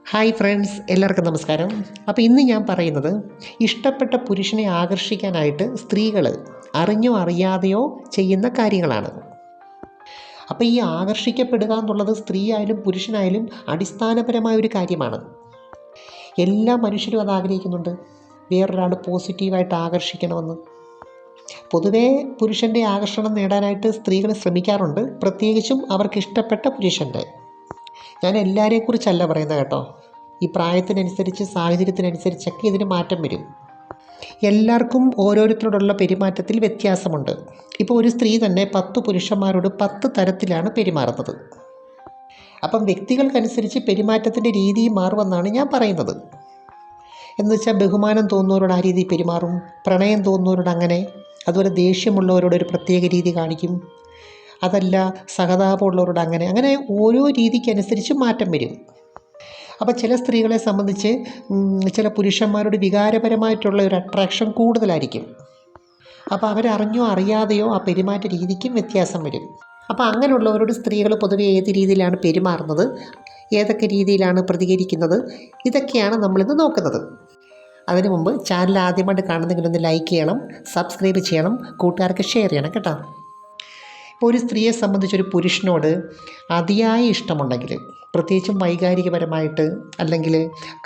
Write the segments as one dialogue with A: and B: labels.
A: Hi friends, എല്ലാവർക്കും നമസ്കാരം. അപ്പോൾ ഇന്ന് ഞാൻ പറയുന്നത് ഇഷ്ടപ്പെട്ട പുരുഷനെ ആകർഷിക്കാനായിട്ട് സ്ത്രീകൾ അറിഞ്ഞോ അറിയാതെയോ ചെയ്യുന്ന കാര്യങ്ങളാണ്. അപ്പോൾ ഈ ആകർഷിക്കപ്പെടുക എന്നുള്ളത് സ്ത്രീ ആയാലും പുരുഷനായാലും അടിസ്ഥാനപരമായ ഒരു കാര്യമാണ്. എല്ലാ മനുഷ്യരും അത് ആഗ്രഹിക്കുന്നുണ്ട്, വേറൊരാൾ പോസിറ്റീവായിട്ട് ആകർഷിക്കണമെന്ന്. പൊതുവേ പുരുഷൻ്റെ ആകർഷണം നേടാനായിട്ട് സ്ത്രീകൾ ശ്രമിക്കാറുണ്ട്, പ്രത്യേകിച്ചും അവർക്കിഷ്ടപ്പെട്ട പുരുഷൻ്റെ. ഞാൻ എല്ലാവരെക്കുറിച്ചല്ല പറയുന്നത് കേട്ടോ. ഈ പ്രായത്തിനനുസരിച്ച് സാഹചര്യത്തിനനുസരിച്ചൊക്കെ ഇതിന് മാറ്റം വരും. എല്ലാവർക്കും ഓരോരുത്തരോടുള്ള പെരുമാറ്റത്തിൽ വ്യത്യാസമുണ്ട്. ഇപ്പോൾ ഒരു സ്ത്രീ തന്നെ 10 പുരുഷന്മാരോട് 10 തരത്തിലാണ് പെരുമാറുന്നത്. അപ്പം വ്യക്തികൾക്കനുസരിച്ച് പെരുമാറ്റത്തിൻ്റെ രീതി മാറുമെന്നാണ് ഞാൻ പറയുന്നത്. എന്നുവെച്ചാൽ ബഹുമാനം തോന്നുന്നവരോട് ആ രീതി പെരുമാറും, പ്രണയം തോന്നുന്നവരോട് അങ്ങനെ, അതുപോലെ ദേഷ്യമുള്ളവരോട് ഒരു പ്രത്യേക രീതി കാണിക്കും, അതല്ല സഹതാപമുള്ളവരോട് അങ്ങനെ അങ്ങനെ ഓരോ രീതിക്കനുസരിച്ച് മാറ്റം വരും. അപ്പോൾ ചില സ്ത്രീകളെ സംബന്ധിച്ച് ചില പുരുഷന്മാരോട് വികാരപരമായിട്ടുള്ള ഒരു അട്രാക്ഷൻ കൂടുതലായിരിക്കും. അപ്പോൾ അവരറിഞ്ഞോ അറിയാതെയോ ആ പെരുമാറ്റ രീതിക്കും വ്യത്യാസം വരും. അപ്പോൾ അങ്ങനെയുള്ളവരോട് സ്ത്രീകൾ പൊതുവെ ഏത് രീതിയിലാണ് പെരുമാറുന്നത്, ഏതൊക്കെ രീതിയിലാണ് പ്രതികരിക്കുന്നത്, ഇതൊക്കെയാണ് നമ്മളിന്ന് നോക്കുന്നത്. അതിനു മുമ്പ് ചാനൽ ആദ്യമായിട്ട് കാണുന്നെങ്കിൽ ഒന്ന് ലൈക്ക് ചെയ്യണം, സബ്സ്ക്രൈബ് ചെയ്യണം, കൂട്ടുകാർക്ക് ഷെയർ ചെയ്യണം കേട്ടോ. ഇപ്പോൾ ഒരു സ്ത്രീയെ സംബന്ധിച്ചൊരു പുരുഷനോട് അതിയായ ഇഷ്ടമുണ്ടെങ്കിൽ, പ്രത്യേകിച്ചും വൈകാരികപരമായിട്ട് അല്ലെങ്കിൽ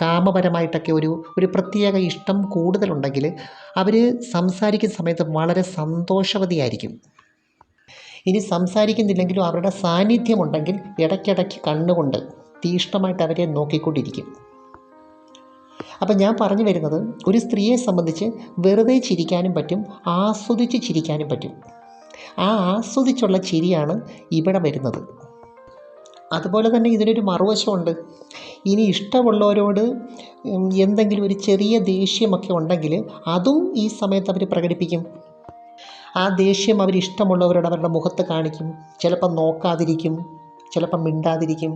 A: കാമപരമായിട്ടൊക്കെ ഒരു പ്രത്യേക ഇഷ്ടം കൂടുതലുണ്ടെങ്കിൽ അവർ സംസാരിക്കുന്ന സമയത്ത് വളരെ സന്തോഷവതിയായിരിക്കും. ഇനി സംസാരിക്കുന്നില്ലെങ്കിലും അവരുടെ സാന്നിധ്യമുണ്ടെങ്കിൽ ഇടയ്ക്കിടയ്ക്ക് കണ്ണുകൊണ്ട് തീഷ്ണമായിട്ട് അവരെ നോക്കിക്കൊണ്ടിരിക്കും. അപ്പം ഞാൻ പറഞ്ഞു വരുന്നത്, ഒരു സ്ത്രീയെ സംബന്ധിച്ച് വെറുതെ ചിരിക്കാനും പറ്റും, ആസ്വദിച്ച് ചിരിക്കാനും പറ്റും. ആ ആസ്വദിച്ചുള്ള ചിരിയാണ് ഇവിടെ വരുന്നത്. അതുപോലെ തന്നെ ഇതിനൊരു മറുവശമുണ്ട്. ഇനി ഇഷ്ടമുള്ളവരോട് എന്തെങ്കിലും ഒരു ചെറിയ ദേഷ്യമൊക്കെ ഉണ്ടെങ്കിൽ അതും ഈ സമയത്ത് അവർ പ്രകടിപ്പിക്കും. ആ ദേഷ്യം അവരിഷ്ടമുള്ളവരോട് അവരുടെ മുഖത്ത് കാണിക്കും. ചിലപ്പം നോക്കാതിരിക്കും, ചിലപ്പം മിണ്ടാതിരിക്കും.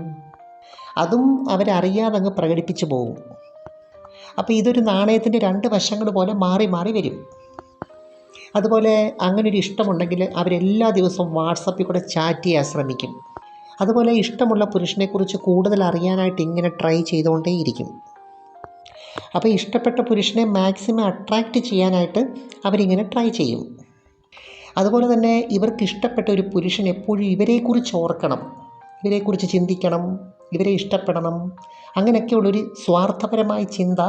A: അതും അവരറിയാതെ അങ്ങ് പ്രകടിപ്പിച്ചു പോകും. അപ്പോൾ ഇതൊരു നാണയത്തിൻ്റെ 2 വശങ്ങൾ പോലെ മാറി മാറി വരും. അതുപോലെ അങ്ങനൊരു ഇഷ്ടമുണ്ടെങ്കിൽ അവരെല്ലാ ദിവസവും വാട്സപ്പിൽ കൂടെ ചാറ്റ് ചെയ്യാൻ ശ്രമിക്കും. അതുപോലെ ഇഷ്ടമുള്ള പുരുഷനെക്കുറിച്ച് കൂടുതൽ അറിയാനായിട്ട് ഇങ്ങനെ ട്രൈ ചെയ്തുകൊണ്ടേയിരിക്കും. അപ്പോൾ ഇഷ്ടപ്പെട്ട പുരുഷനെ മാക്സിമം അട്രാക്റ്റ് ചെയ്യാനായിട്ട് അവരിങ്ങനെ ട്രൈ ചെയ്യും. അതുപോലെ തന്നെ ഇവർക്ക് ഇഷ്ടപ്പെട്ട ഒരു പുരുഷൻ എപ്പോഴും ഇവരെക്കുറിച്ച് ഓർക്കണം, ഇവരെക്കുറിച്ച് ചിന്തിക്കണം, ഇവരെ ഇഷ്ടപ്പെടണം. അങ്ങനെയൊക്കെയുള്ളൊരു സ്വാർത്ഥപരമായ ചിന്ത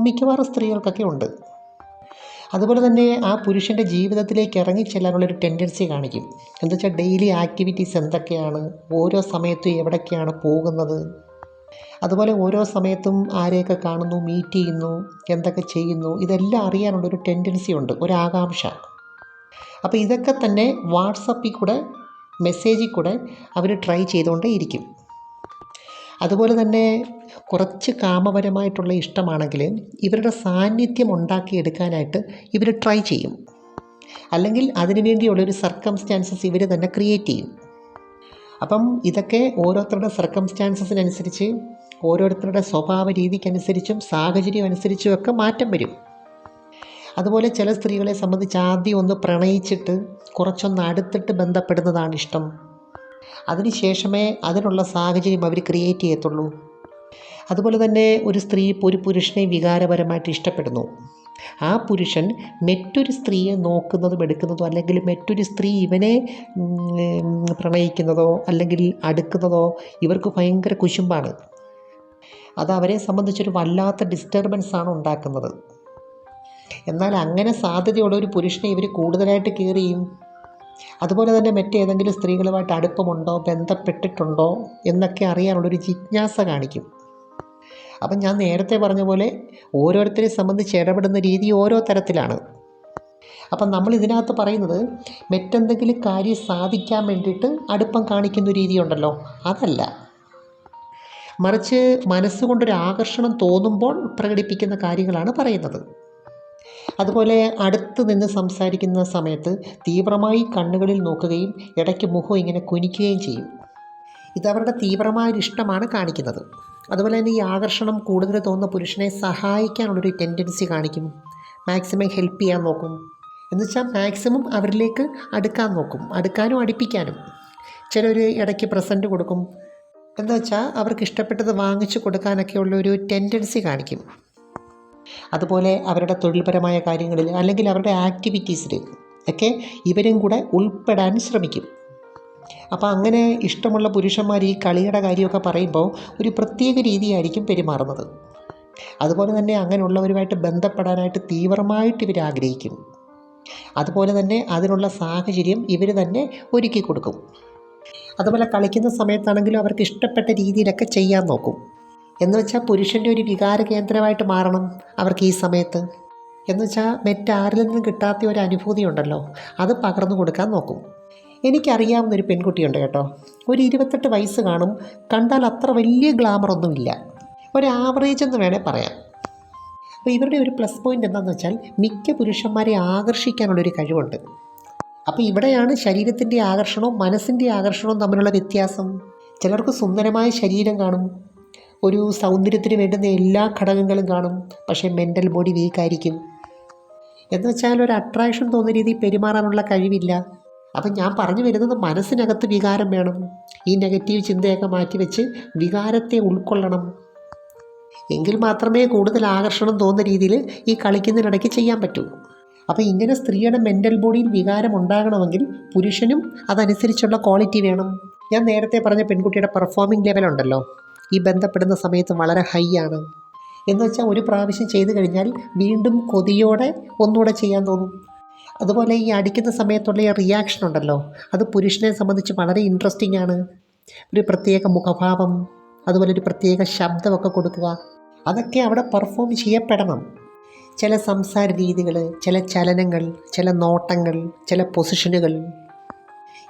A: മിക്കവാറും സ്ത്രീകൾക്കൊക്കെ ഉണ്ട്. അതുപോലെ തന്നെ ആ പുരുഷൻ്റെ ജീവിതത്തിലേക്ക് ഇറങ്ങിച്ചെല്ലാനുള്ളൊരു ടെൻഡൻസി കാണിക്കും. എന്താ വെച്ചാൽ ഡെയിലി ആക്ടിവിറ്റീസ് എന്തൊക്കെയാണ്, ഓരോ സമയത്തും എവിടേക്കാണ് പോകുന്നത്, അതുപോലെ ഓരോ സമയത്തും ആരെയൊക്കെ കാണുന്നു, മീറ്റ് ചെയ്യുന്നു, എന്തൊക്കെ ചെയ്യുന്നു, ഇതെല്ലാം അറിയാനുള്ളൊരു ടെൻഡൻസി ഉണ്ട്, ഒരാകാംക്ഷ. അപ്പോൾ ഇതൊക്കെ തന്നെ വാട്സപ്പിൽ കൂടെ, മെസ്സേജിൽ കൂടെ അവർ ട്രൈ ചെയ്തുകൊണ്ടേ ഇരിക്കും. അതുപോലെ തന്നെ കുറച്ച് കാമപരമായിട്ടുള്ള ഇഷ്ടമാണെങ്കിൽ ഇവരുടെ സാന്നിധ്യം ഉണ്ടാക്കിയെടുക്കാനായിട്ട് ഇവർ ട്രൈ ചെയ്യും. അല്ലെങ്കിൽ അതിനു വേണ്ടിയുള്ളൊരു സർക്കംസ്റ്റാൻസസ് ഇവർ തന്നെ ക്രിയേറ്റ് ചെയ്യും. അപ്പം ഇതൊക്കെ ഓരോരുത്തരുടെ സർക്കംസ്റ്റാൻസസിനനുസരിച്ച്, ഓരോരുത്തരുടെ സ്വഭാവ രീതിക്കനുസരിച്ചും സാഹചര്യം അനുസരിച്ചും ഒക്കെ മാറ്റം വരും. അതുപോലെ ചില സ്ത്രീകളെ സംബന്ധിച്ച് ആദ്യം ഒന്ന് പ്രണയിച്ചിട്ട് കുറച്ചൊന്ന് അടുത്തിട്ട് ബന്ധപ്പെടുന്നതാണ് ഇഷ്ടം. അതിനുശേഷമേ അതിനുള്ള സാഹചര്യം അവർ ക്രിയേറ്റ് ചെയ്യത്തുള്ളൂ. അതുപോലെ തന്നെ ഒരു സ്ത്രീ ഒരു പുരുഷനെ വികാരപരമായിട്ട് ഇഷ്ടപ്പെടുന്നു. ആ പുരുഷൻ മറ്റൊരു സ്ത്രീയെ നോക്കുന്നതും എടുക്കുന്നതോ, അല്ലെങ്കിൽ മറ്റൊരു സ്ത്രീ ഇവനെ പ്രണയിക്കുന്നതോ അല്ലെങ്കിൽ അടുക്കുന്നതോ ഇവർക്ക് ഭയങ്കര കുശുമ്പാണ്. അത് അവരെ സംബന്ധിച്ചൊരു വല്ലാത്ത ഡിസ്റ്റർബൻസാണ് ഉണ്ടാക്കുന്നത്. എന്നാൽ അങ്ങനെ സാധ്യതയുള്ള ഒരു പുരുഷനെ ഇവർ കൂടുതലായിട്ട് കെയർ ചെയ്യും. അതുപോലെ തന്നെ മറ്റേതെങ്കിലും സ്ത്രീകളുമായിട്ട് അടുപ്പമുണ്ടോ, ബന്ധപ്പെട്ടിട്ടുണ്ടോ എന്നൊക്കെ അറിയാനുള്ളൊരു ജിജ്ഞാസ കാണിക്കും. അപ്പം ഞാൻ നേരത്തെ പറഞ്ഞ പോലെ ഓരോരുത്തരെ സംബന്ധിച്ച് ഇടപെടുന്ന രീതി ഓരോ തരത്തിലാണ്. അപ്പം നമ്മൾ ഇതിനകത്ത് പറയുന്നത് മറ്റെന്തെങ്കിലും കാര്യം സാധിക്കാൻ വേണ്ടിയിട്ട് അടുപ്പം കാണിക്കുന്ന രീതിയുണ്ടല്ലോ, അതല്ല. മറിച്ച് മനസ്സുകൊണ്ടൊരു ആകർഷണം തോന്നുമ്പോൾ പ്രകടിപ്പിക്കുന്ന കാര്യങ്ങളാണ് പറയുന്നത്. അതുപോലെ അടുത്ത് നിന്ന് സംസാരിക്കുന്ന സമയത്ത് തീവ്രമായി കണ്ണുകളിൽ നോക്കുകയും ഇടയ്ക്ക് മുഖം ഇങ്ങനെ കുനിക്കുകയും ചെയ്യും. ഇതവരുടെ തീവ്രമായൊരു ഇഷ്ടമാണ് കാണിക്കുന്നത്. അതുപോലെ തന്നെ ഈ ആകർഷണം കൂടുതൽ തോന്നുന്ന പുരുഷനെ സഹായിക്കാനുള്ളൊരു ടെൻഡൻസി കാണിക്കും. മാക്സിമം ഹെൽപ്പ് ചെയ്യാൻ നോക്കും. എന്നുവെച്ചാൽ മാക്സിമം അവരിലേക്ക് അടുക്കാൻ നോക്കും, അടുക്കാനും അടുപ്പിക്കാനും. ചിലർ ഇടയ്ക്ക് പ്രസൻറ്റ് കൊടുക്കും. എന്താ വെച്ചാൽ അവർക്ക് ഇഷ്ടപ്പെട്ടത് വാങ്ങിച്ചു കൊടുക്കാനൊക്കെ ഉള്ളൊരു ടെൻഡൻസി കാണിക്കും. അതുപോലെ അവരുടെ തൊഴിൽപരമായ കാര്യങ്ങളിൽ അല്ലെങ്കിൽ അവരുടെ ആക്ടിവിറ്റീസിൽ ഒക്കെ ഇവരും കൂടെ ഉൾപ്പെടാൻ ശ്രമിക്കും. അപ്പോൾ അങ്ങനെ ഇഷ്ടമുള്ള പുരുഷന്മാർ ഈ കളിയുടെ കാര്യമൊക്കെ പറയുമ്പോൾ ഒരു പ്രത്യേക രീതിയായിരിക്കും പെരുമാറുന്നത്. അതുപോലെ തന്നെ അങ്ങനെയുള്ളവരുമായിട്ട് ബന്ധപ്പെടാനായിട്ട് തീവ്രമായിട്ട് ഇവർ ആഗ്രഹിക്കും. അതുപോലെ തന്നെ അതിനുള്ള സാഹചര്യം ഇവർ തന്നെ ഒരുക്കി കൊടുക്കും. അതുപോലെ കളിക്കുന്ന സമയത്താണെങ്കിലും അവർക്ക് ഇഷ്ടപ്പെട്ട രീതിയിലൊക്കെ ചെയ്യാൻ നോക്കും. എന്ന് വെച്ചാൽ പുരുഷൻ്റെ ഒരു വികാര കേന്ദ്രമായിട്ട് മാറണം അവർക്ക് ഈ സമയത്ത്. എന്ന് വെച്ചാൽ മറ്റാരിൽ നിന്നും കിട്ടാത്ത ഒരു അനുഭൂതി ഉണ്ടല്ലോ, അത് പകർന്നു കൊടുക്കാൻ നോക്കും. എനിക്കറിയാവുന്നൊരു പെൺകുട്ടിയുണ്ട് കേട്ടോ. ഒരു 28 വയസ്സ് കാണും. കണ്ടാൽ അത്ര വലിയ ഗ്ലാമറൊന്നുമില്ല, ഒരു ആവറേജ് എന്ന് വേണേൽ പറയാം. അപ്പോൾ ഇവരുടെ ഒരു പ്ലസ് പോയിൻ്റ് എന്താണെന്ന് വെച്ചാൽ മിക്ക പുരുഷന്മാരെ ആകർഷിക്കാനുള്ളൊരു കഴിവുണ്ട്. അപ്പോൾ ഇവിടെയാണ് ശരീരത്തിൻ്റെ ആകർഷണവും മനസ്സിൻ്റെ ആകർഷണവും തമ്മിലുള്ള വ്യത്യാസം. ചിലർക്ക് സുന്ദരമായ ശരീരം കാണും, ഒരു സൗന്ദര്യത്തിന് വേണ്ടുന്ന എല്ലാ ഘടകങ്ങളും കാണും, പക്ഷേ മെൻ്റൽ ബോഡി വീക്കായിരിക്കും. എന്ന് വെച്ചാൽ ഒരു അട്രാക്ഷൻ തോന്നുന്ന രീതിയിൽ പെരുമാറാനുള്ള കഴിവില്ല. അപ്പം ഞാൻ പറഞ്ഞു വരുന്നത് മനസ്സിനകത്ത് വികാരം വേണം. ഈ നെഗറ്റീവ് ചിന്തയൊക്കെ മാറ്റിവെച്ച് വികാരത്തെ ഉൾക്കൊള്ളണം. എങ്കിൽ മാത്രമേ കൂടുതൽ ആകർഷണം തോന്നുന്ന രീതിയിൽ ഈ കളിക്കുന്നതിനിടയ്ക്ക് ചെയ്യാൻ പറ്റൂ. അപ്പോൾ ഇങ്ങനെ സ്ത്രീയുടെ മെൻ്റൽ ബോഡിയിൽ വികാരം ഉണ്ടാകണമെങ്കിൽ പുരുഷനും അതനുസരിച്ചുള്ള ക്വാളിറ്റി വേണം. ഞാൻ നേരത്തെ പറഞ്ഞ പെൺകുട്ടിയുടെ പെർഫോമിംഗ് ലെവലുണ്ടല്ലോ, ഈ ബന്ധപ്പെടുന്ന സമയത്ത് വളരെ ഹൈ ആണ്. എന്ന് വെച്ചാൽ ഒരു പ്രാവശ്യം ചെയ്തു കഴിഞ്ഞാൽ വീണ്ടും കൊതിയോടെ ഒന്നുകൂടെ ചെയ്യാൻ തോന്നും. അതുപോലെ ഈ അടിക്കുന്ന സമയത്തുള്ള ഈ റിയാക്ഷൻ ഉണ്ടല്ലോ, അത് പുരുഷനെ സംബന്ധിച്ച് വളരെ ഇൻട്രസ്റ്റിംഗ് ആണ്. ഒരു പ്രത്യേക മുഖഭാവം, അതുപോലെ ഒരു പ്രത്യേക ശബ്ദമൊക്കെ കൊടുക്കുക, അതൊക്കെ അവിടെ പെർഫോം ചെയ്യപ്പെടണം. ചില സംസാര രീതികൾ, ചില ചലനങ്ങൾ, ചില നോട്ടങ്ങൾ, ചില പൊസിഷനുകൾ,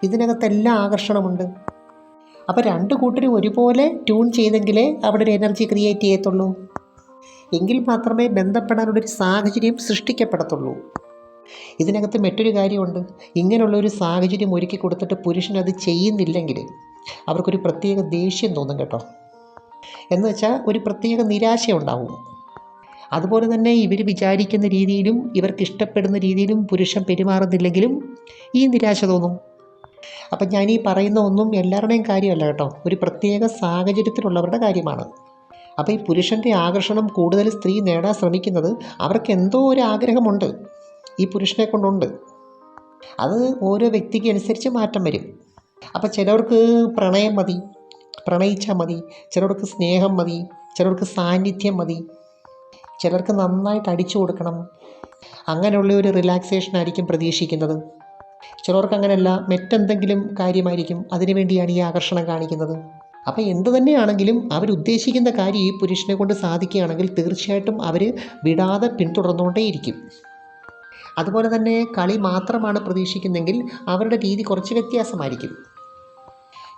A: ഇതിനകത്തെല്ലാം ആകർഷണമുണ്ട്. അപ്പോൾ രണ്ട് കൂട്ടരും ഒരുപോലെ ട്യൂൺ ചെയ്തെങ്കിലേ അവിടെ ഒരു എനർജി ക്രിയേറ്റ് ചെയ്യത്തുള്ളൂ. എങ്കിൽ മാത്രമേ ബന്ധപ്പെടാനുള്ളൊരു സാഹചര്യം സൃഷ്ടിക്കപ്പെടത്തുള്ളൂ. ഇതിനകത്ത് മറ്റൊരു കാര്യമുണ്ട്. ഇങ്ങനെയുള്ളൊരു സാഹചര്യം ഒരുക്കി കൊടുത്തിട്ട് പുരുഷനത് ചെയ്യുന്നില്ലെങ്കിൽ അവർക്കൊരു പ്രത്യേക ദേഷ്യം തോന്നും കേട്ടോ. എന്ന് വെച്ചാൽ ഒരു പ്രത്യേക നിരാശയുണ്ടാവും. അതുപോലെ തന്നെ ഇവർ വിചാരിക്കുന്ന രീതിയിലും ഇവർക്ക് ഇഷ്ടപ്പെടുന്ന രീതിയിലും പുരുഷൻ പെരുമാറുന്നില്ലെങ്കിലും ഈ നിരാശ തോന്നും. അപ്പം ഞാൻ ഈ പറയുന്ന ഒന്നും എല്ലാവരുടെയും കാര്യമല്ല കേട്ടോ, ഒരു പ്രത്യേക സാഹചര്യത്തിലുള്ളവരുടെ കാര്യമാണ്. അപ്പോൾ ഈ പുരുഷൻ്റെ ആകർഷണം കൂടുതൽ സ്ത്രീ നേടാൻ ശ്രമിക്കുന്നത് അവർക്ക് എന്തോ ഒരു ആഗ്രഹമുണ്ട്, ഈ പുരുഷനെ കൊണ്ടുണ്ട്. അത് ഓരോ വ്യക്തിക്ക് അനുസരിച്ച് മാറ്റം വരും. അപ്പോൾ ചിലവർക്ക് പ്രണയം മതി, പ്രണയിച്ചാൽ മതി. ചിലർക്ക് സ്നേഹം മതി, ചിലർക്ക് സാന്നിധ്യം മതി, ചിലർക്ക് നന്നായിട്ട് അടിച്ചു കൊടുക്കണം. അങ്ങനെയുള്ള ഒരു റിലാക്സേഷൻ ആയിരിക്കും പ്രതീക്ഷിക്കുന്നത്. ചിലർക്ക് അങ്ങനെയല്ല, മറ്റെന്തെങ്കിലും കാര്യമായിരിക്കും, അതിനുവേണ്ടിയാണ് ഈ ആകർഷണം കാണിക്കുന്നത്. അപ്പോൾ എന്ത് തന്നെയാണെങ്കിലും അവരുദ്ദേശിക്കുന്ന കാര്യം ഈ പുരുഷനെ കൊണ്ട് സാധിക്കുകയാണെങ്കിൽ തീർച്ചയായിട്ടും അവർ വിടാതെ പിന്തുടർന്നുകൊണ്ടേയിരിക്കും. അതുപോലെ തന്നെ കളി മാത്രമാണ് പ്രതീക്ഷിക്കുന്നതെങ്കിൽ അവരുടെ രീതി കുറച്ച് വ്യത്യാസമായിരിക്കും.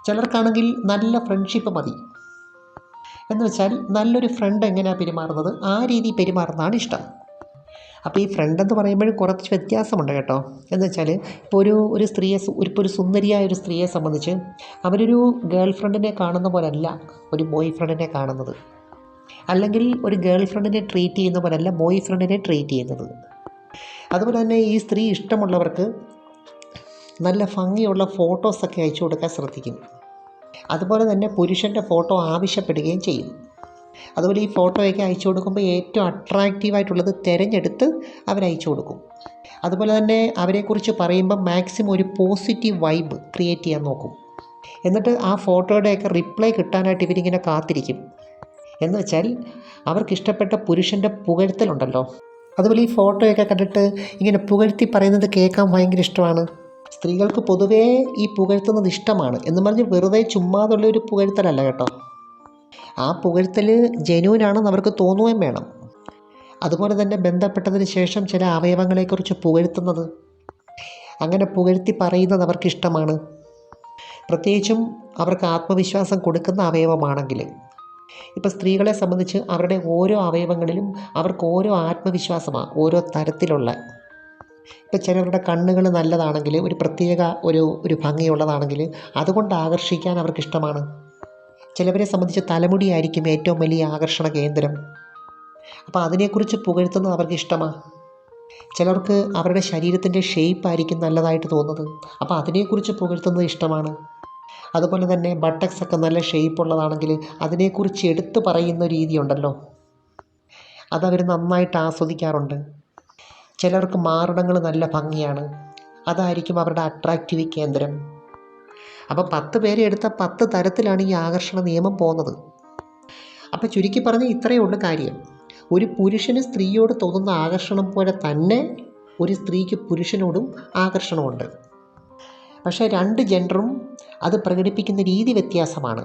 A: ചിലർക്കാണെങ്കിൽ നല്ല ഫ്രണ്ട്ഷിപ്പ് മതി. എന്ന് വെച്ചാൽ നല്ലൊരു ഫ്രണ്ട് എങ്ങനെയാണ് പെരുമാറുന്നത് ആ രീതി പെരുമാറുന്നതാണ് ഇഷ്ടം. അപ്പോൾ ഈ ഫ്രണ്ട് എന്ന് പറയുമ്പോഴും കുറച്ച് വ്യത്യാസമുണ്ട് കേട്ടോ. എന്ന് വെച്ചാൽ ഇപ്പോൾ ഒരു സ്ത്രീയെ, ഒരു സുന്ദരിയായ ഒരു സ്ത്രീയെ സംബന്ധിച്ച് അവരൊരു ഗേൾ ഫ്രണ്ടിനെ കാണുന്ന പോലല്ല ഒരു ബോയ് ഫ്രണ്ടിനെ കാണുന്നത്. അല്ലെങ്കിൽ ഒരു ഗേൾ ഫ്രണ്ടിനെ ട്രീറ്റ് ചെയ്യുന്ന പോലല്ല ബോയ് ഫ്രണ്ടിനെ ട്രീറ്റ് ചെയ്യുന്നത്. അതുപോലെ തന്നെ ഈ സ്ത്രീ ഇഷ്ടമുള്ളവർക്ക് നല്ല ഭംഗിയുള്ള ഫോട്ടോസൊക്കെ അയച്ചു കൊടുക്കാൻ ശ്രദ്ധിക്കും. അതുപോലെ തന്നെ പുരുഷൻ്റെ ഫോട്ടോ ആവശ്യപ്പെടുകയും ചെയ്യും. അതുപോലെ ഈ ഫോട്ടോയൊക്കെ അയച്ചു കൊടുക്കുമ്പോൾ ഏറ്റവും അട്രാക്റ്റീവായിട്ടുള്ളത് തിരഞ്ഞെടുത്ത് അവരയച്ചു കൊടുക്കും. അതുപോലെ തന്നെ അവരെക്കുറിച്ച് പറയുമ്പോൾ മാക്സിമം ഒരു പോസിറ്റീവ് വൈബ് ക്രിയേറ്റ് ചെയ്യാൻ നോക്കും. എന്നിട്ട് ആ ഫോട്ടോയുടെയൊക്കെ റിപ്ലൈ കിട്ടാനായിട്ട് ഇവരിങ്ങനെ കാത്തിരിക്കും. എന്ന് വെച്ചാൽ അവർക്കിഷ്ടപ്പെട്ട പുരുഷൻ്റെ പുകഴ്ത്തലുണ്ടല്ലോ, അതുപോലെ ഈ ഫോട്ടോയൊക്കെ കണ്ടിട്ട് ഇങ്ങനെ പുകഴ്ത്തി പറയുന്നത് കേൾക്കാൻ ഭയങ്കര ഇഷ്ടമാണ്. സ്ത്രീകൾക്ക് പൊതുവേ ഈ പുകഴ്ത്തുന്നത് ഇഷ്ടമാണ് എന്ന് പറഞ്ഞ് വെറുതെ ചുമ്മാതുള്ള ഒരു പുകഴ്ത്തലല്ല കേട്ടോ. ആ പുകഴ്ത്തൽ ജെന്യൂനാണെന്ന് അവർക്ക് തോന്നുകയും വേണം. അതുപോലെ തന്നെ ബന്ധപ്പെട്ടതിന് ശേഷം ചില അവയവങ്ങളെക്കുറിച്ച് പുകഴ്ത്തുന്നത്, അങ്ങനെ പുകഴ്ത്തി പറയുന്നത് അവർക്കിഷ്ടമാണ്. പ്രത്യേകിച്ചും അവർക്ക് ആത്മവിശ്വാസം കൊടുക്കുന്ന അവയവമാണെങ്കിൽ. ഇപ്പോൾ സ്ത്രീകളെ സംബന്ധിച്ച് അവരുടെ ഓരോ അവയവങ്ങളിലും അവർക്ക് ഓരോ ആത്മവിശ്വാസമാണ്, ഓരോ തരത്തിലുള്ള. ഇപ്പോൾ ചിലവരുടെ കണ്ണുകൾ നല്ലതാണെങ്കിൽ, ഒരു പ്രത്യേക ഒരു ഭംഗിയുള്ളതാണെങ്കിൽ അതുകൊണ്ട് ആകർഷിക്കാൻ അവർക്കിഷ്ടമാണ്. ചിലവരെ സംബന്ധിച്ച് തലമുടിയായിരിക്കും ഏറ്റവും വലിയ ആകർഷണ കേന്ദ്രം. അപ്പോൾ അതിനെക്കുറിച്ച് പുകഴ്ത്തുന്നത് അവർക്ക് ഇഷ്ടമാണ്. ചിലർക്ക് അവരുടെ ശരീരത്തിൻ്റെ ഷേപ്പായിരിക്കും നല്ലതായിട്ട് തോന്നുന്നത്, അപ്പോൾ അതിനെക്കുറിച്ച് പുകഴ്ത്തുന്നത് ഇഷ്ടമാണ്. അതുപോലെ തന്നെ ബട്ടക്സ് ഒക്കെ നല്ല ഷേപ്പ് ഉള്ളതാണെങ്കിൽ അതിനെക്കുറിച്ച് എടുത്തു പറയുന്ന രീതിയുണ്ടല്ലോ, അതവർ നന്നായിട്ട് ആസ്വദിക്കാറുണ്ട്. ചിലർക്ക് മാറിടങ്ങൾ നല്ല ഭംഗിയാണ്, അതായിരിക്കും അവരുടെ അട്രാക്റ്റീവ് കേന്ദ്രം. അപ്പോൾ 10 പേരെ എടുത്ത 10 തരത്തിലാണ് ഈ ആകർഷണ നിയമം പോകുന്നത്. അപ്പോൾ ചുരുക്കി പറഞ്ഞ് ഇത്രയേ ഉള്ളൂ കാര്യം. ഒരു പുരുഷന് സ്ത്രീയോട് തോന്നുന്ന ആകർഷണം പോലെ തന്നെ ഒരു സ്ത്രീക്ക് പുരുഷനോടും ആകർഷണമുണ്ട്. പക്ഷേ 2 ജെൻഡറും അത് പ്രകടിപ്പിക്കുന്ന രീതി വ്യത്യാസമാണ്.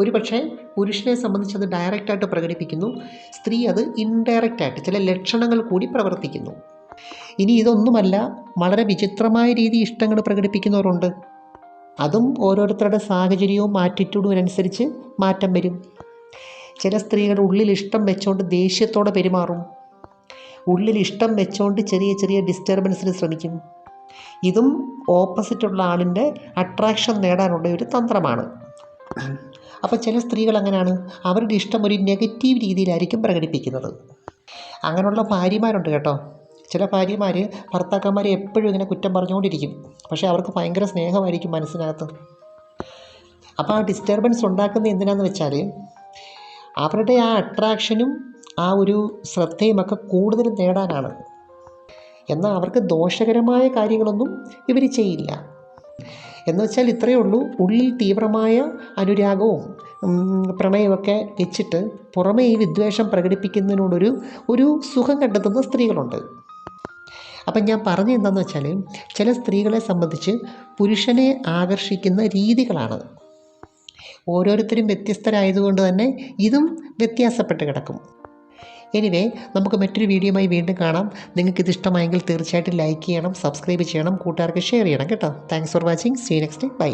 A: ഒരു പക്ഷേ പുരുഷനെ സംബന്ധിച്ച് അത് ഡയറക്റ്റായിട്ട് പ്രകടിപ്പിക്കുന്നു, സ്ത്രീ അത് ഇൻഡയറക്റ്റായിട്ട് ചില ലക്ഷണങ്ങൾ കൂടി പ്രവർത്തിക്കുന്നു. ഇനി ഇതൊന്നുമല്ല, വളരെ വിചിത്രമായ രീതി ഇഷ്ടങ്ങൾ പ്രകടിപ്പിക്കുന്നവരുണ്ട്. അതും ഓരോരുത്തരുടെ സാഹചര്യവും ആറ്റിറ്റ്യൂഡും അനുസരിച്ച് മാറ്റം വരും. ചില സ്ത്രീകൾ ഉള്ളിൽ ഇഷ്ടം വെച്ചുകൊണ്ട് ദേഷ്യത്തോടെ പെരുമാറും, ഉള്ളിൽ ഇഷ്ടം വെച്ചുകൊണ്ട് ചെറിയ ചെറിയ ഡിസ്റ്റർബൻസിന് ശ്രമിക്കും. ഇതും ഓപ്പോസിറ്റുള്ള ആളിൻ്റെ അട്രാക്ഷൻ നേടാനുള്ള ഒരു തന്ത്രമാണ്. അപ്പോൾ ചില സ്ത്രീകൾ അങ്ങനെയാണ്, അവരുടെ ഇഷ്ടം ഒരു നെഗറ്റീവ് രീതിയിലായിരിക്കും പ്രകടിപ്പിക്കുന്നത്. അങ്ങനെയുള്ള ഭാര്യമാരുണ്ട് കേട്ടോ. ചില ഭാര്യമാർ ഭർത്താക്കന്മാരെ എപ്പോഴും ഇങ്ങനെ കുറ്റം പറഞ്ഞുകൊണ്ടിരിക്കും, പക്ഷേ അവർക്ക് ഭയങ്കര സ്നേഹമായിരിക്കും മനസ്സിനകത്ത്. അപ്പോൾ ആ ഡിസ്റ്റർബൻസ് ഉണ്ടാക്കുന്നത് എന്തിനാന്ന് വെച്ചാൽ അവരുടെ ആ അട്രാക്ഷനും ആ ഒരു ശ്രദ്ധയുമൊക്കെ കൂടുതൽ നേടാനാണ്. എന്നാൽ അവർക്ക് ദോഷകരമായ കാര്യങ്ങളൊന്നും ഇവർ ചെയ്യില്ല. എന്ന് വെച്ചാൽ ഇത്രയേ ഉള്ളൂ, ഉള്ളിൽ തീവ്രമായ അനുരാഗവും പ്രണയമൊക്കെ വെച്ചിട്ട് പുറമേ ഈ വിദ്വേഷം പ്രകടിപ്പിക്കുന്നതിനോടൊരു സുഖം കണ്ടെത്തുന്ന സ്ത്രീകളുണ്ട്. അപ്പം ഞാൻ പറഞ്ഞ എന്താണെന്ന് വെച്ചാൽ ചില സ്ത്രീകളെ സംബന്ധിച്ച് പുരുഷനെ ആകർഷിക്കുന്ന രീതികളാണ്. ഓരോരുത്തരും വ്യത്യസ്തരായതുകൊണ്ട് തന്നെ ഇതും വ്യത്യാസപ്പെട്ട് കിടക്കും. എനിവേ, നമുക്ക് മറ്റൊരു വീഡിയോയുമായി വീണ്ടും കാണാം. നിങ്ങൾക്കിത് ഇഷ്ടമായെങ്കിൽ തീർച്ചയായിട്ടും ലൈക്ക് ചെയ്യണം, സബ്സ്ക്രൈബ് ചെയ്യണം, കൂട്ടുകാർക്ക് ഷെയർ ചെയ്യണം കേട്ടോ. Thanks for watching. See you next. By.